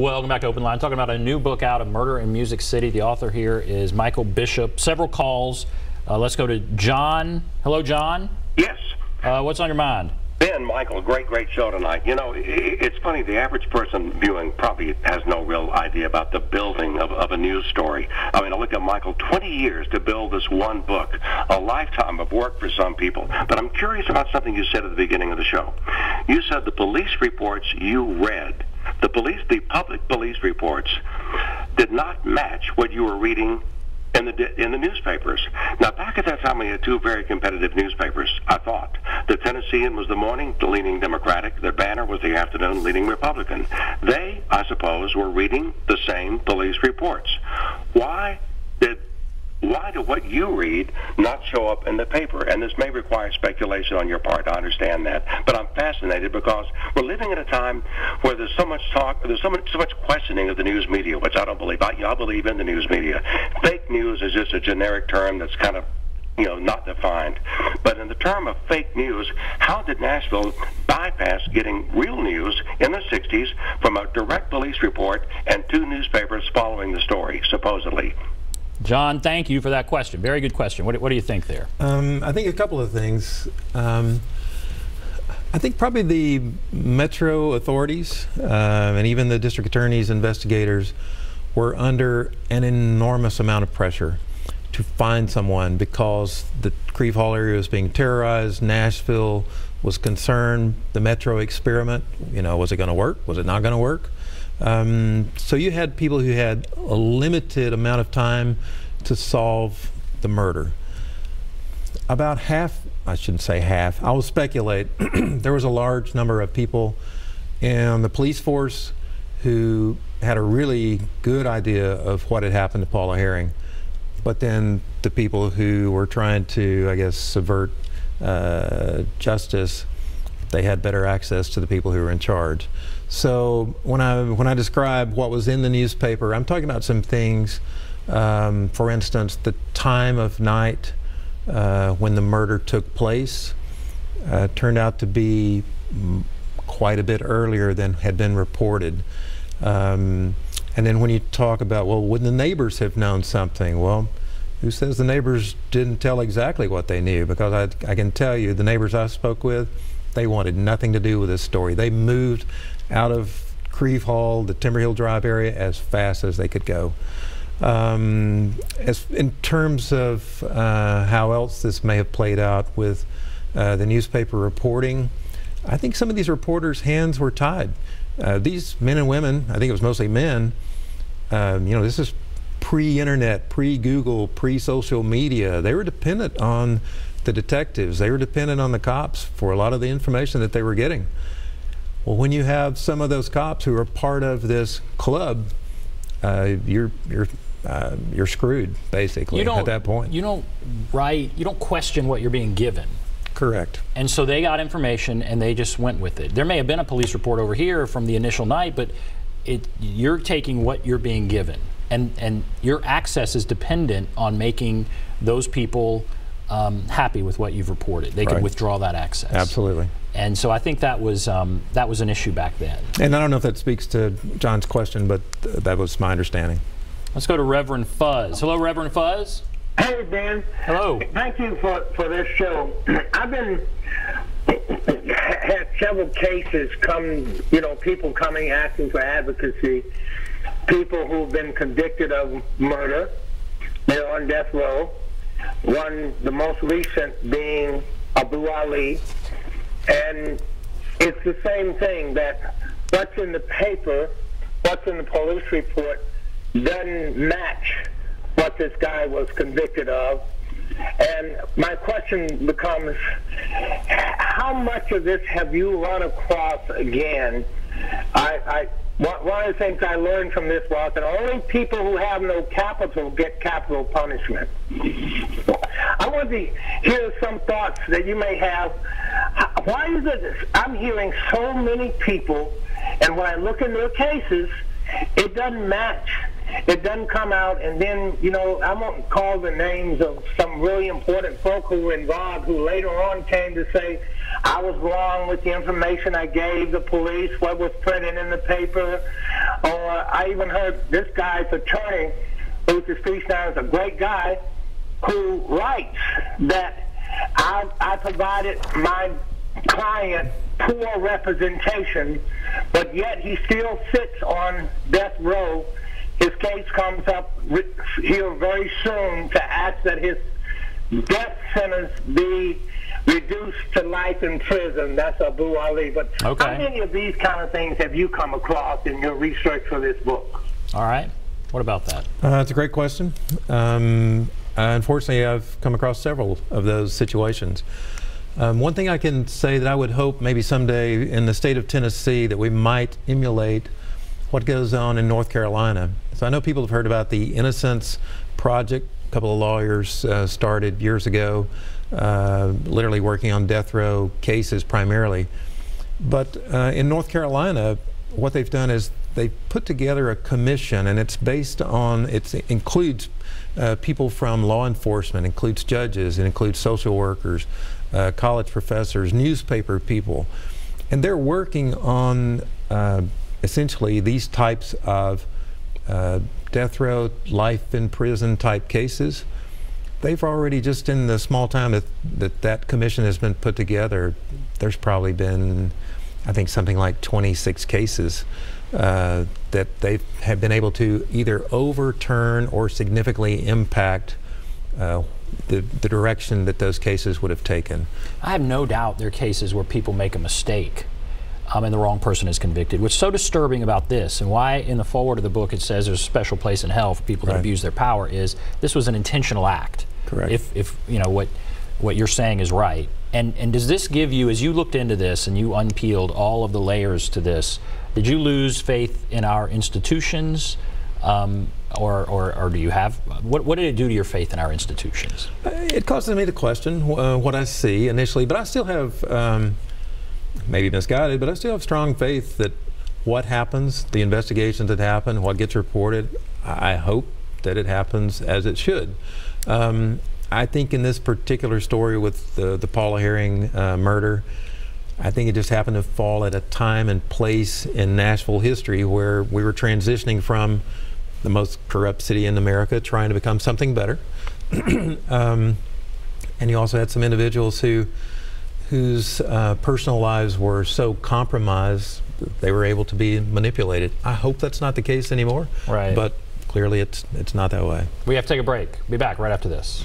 Welcome back to Open Line. Talking about a new book out of Murder in Music City. The author here is Michael Bishop. Several calls. Let's go to John. Hello, John. Yes. What's on your mind? Ben, Michael, great show tonight. You know, it's funny, the average person viewing probably has no real idea about the building of a news story. I mean, I look at Michael, 20 years to build this one book, a lifetime of work for some people. But I'm curious about something you said at the beginning of the show. You said the police reports you read, the public police reports, did not match what you were reading in the newspapers. Now, back at that time, we had two very competitive newspapers, I thought. The Tennessean was the morning, leaning Democratic. The Banner was the afternoon, leaning Republican. They, I suppose, were reading the same police reports. Why do what you read not show up in the paper? And this may require speculation on your part, I understand that. But I'm fascinated because we're living at a time where there's so much talk, there's so much questioning of the news media, which I don't believe. I believe in the news media. Fake news is just a generic term that's kind of, you know, not defined. But in the term of fake news, how did Nashville bypass getting real news in the 60s from a direct police report and two newspapers following the story, supposedly? John, thank you for that question. Very good question. What do you think there? I think a couple of things. I think probably the metro authorities and even the district attorneys, investigators were under an enormous amount of pressure to find someone because the Creve Hall area was being terrorized. Nashville was concerned. The metro experiment, you know, was it going to work? Was it not going to work? So you had people who had a limited amount of time to solve the murder. About half, I shouldn't say half, I will speculate, there was a large number of people in the police force who had a really good idea of what had happened to Paula Herring. But then the people who were trying to, I guess, subvert justice, they had better access to the people who were in charge. So when I describe what was in the newspaper, I'm talking about some things, for instance, the time of night when the murder took place turned out to be quite a bit earlier than had been reported. And then when you talk about, well, wouldn't the neighbors have known something? Well, who says the neighbors didn't tell exactly what they knew? Because I can tell you, the neighbors I spoke with, they wanted nothing to do with this story. They moved out of Creve Hall, the Timber Hill Drive area, as fast as they could go. As in terms of how else this may have played out with the newspaper reporting, I think some of these reporters' hands were tied. These men and women, I think it was mostly men, you know, this is pre-internet, pre-Google, pre-social media. They were dependent on the detectives. They were dependent on the cops for a lot of the information that they were getting. Well, when you have some of those cops who are part of this club, you're screwed, basically, at that point. You don't question what you're being given. Correct. And so they got information and they just went with it. There may have been a police report over here from the initial night, but you're taking what you're being given. And your access is dependent on making those people happy with what you've reported. They could withdraw that access. Absolutely. And so I think that was an issue back then. And I don't know if that speaks to John's question, but that was my understanding. Let's go to Reverend Fuzz. Hello, Reverend Fuzz. Hey, Ben. Hello. Thank you for this show. I've had several cases come, you know, people coming asking for advocacy, people who've been convicted of murder. They're on death row. One, the most recent being Abu Ali. And it's the same thing, that what's in the paper, what's in the police report doesn't match what this guy was convicted of. And my question becomes, how much of this have you run across again? One of the things I learned from this was that only people who have no capital get capital punishment. I want to hear some thoughts that you may have. Why is it I'm hearing so many people, and when I look in their cases, it doesn't match it doesn't come out, and then, you know, I won't call the names of some really important folk who were involved who later on came to say, I was wrong with the information I gave the police, what was printed in the paper. Or I even heard this guy's attorney, who's deceased now, is a great guy, who writes that I provided my client poor representation, but yet he still sits on death row. His case comes up here very soon to ask that his death sentence be reduced to life in prison. That's Abu Ali. But okay. How many of these kind of things have you come across in your research for this book? All right. What about that? It's a great question. Unfortunately, I've come across several of those situations. One thing I can say that I would hope maybe someday in the state of Tennessee that we might emulate what goes on in North Carolina. So I know people have heard about the Innocence Project. A couple of lawyers started years ago, literally working on death row cases primarily. But in North Carolina, what they've done is they've put together a commission, and it's based on, it includes people from law enforcement, includes judges, it includes social workers, college professors, newspaper people, and they're working on essentially these types of death row, life in prison type cases. They've already, just in the small time that commission has been put together, there's probably been, I think, something like 26 cases that they have been able to either overturn or significantly impact the direction that those cases would have taken. I have no doubt there are cases where people make a mistake and the wrong person is convicted. What's so disturbing about this, and why in the foreword of the book it says there's a special place in hell for people that abuse their power, is this was an intentional act. Correct. If you know what you're saying is right. And does this give you, as you looked into this and you unpeeled all of the layers to this, did you lose faith in our institutions? Or do you have, what did it do to your faith in our institutions? It causes me to question what I see initially, but I still have, maybe misguided, but I still have strong faith that what happens, the investigations that happen, what gets reported, I hope that it happens as it should. I think in this particular story with the Paula Herring murder, I think it just happened to fall at a time and place in Nashville history where we were transitioning from the most corrupt city in America, trying to become something better. And you also had some individuals whose personal lives were so compromised they were able to be manipulated. I hope that's not the case anymore. Right. But clearly it's not that way. We have to take a break. Be back right after this.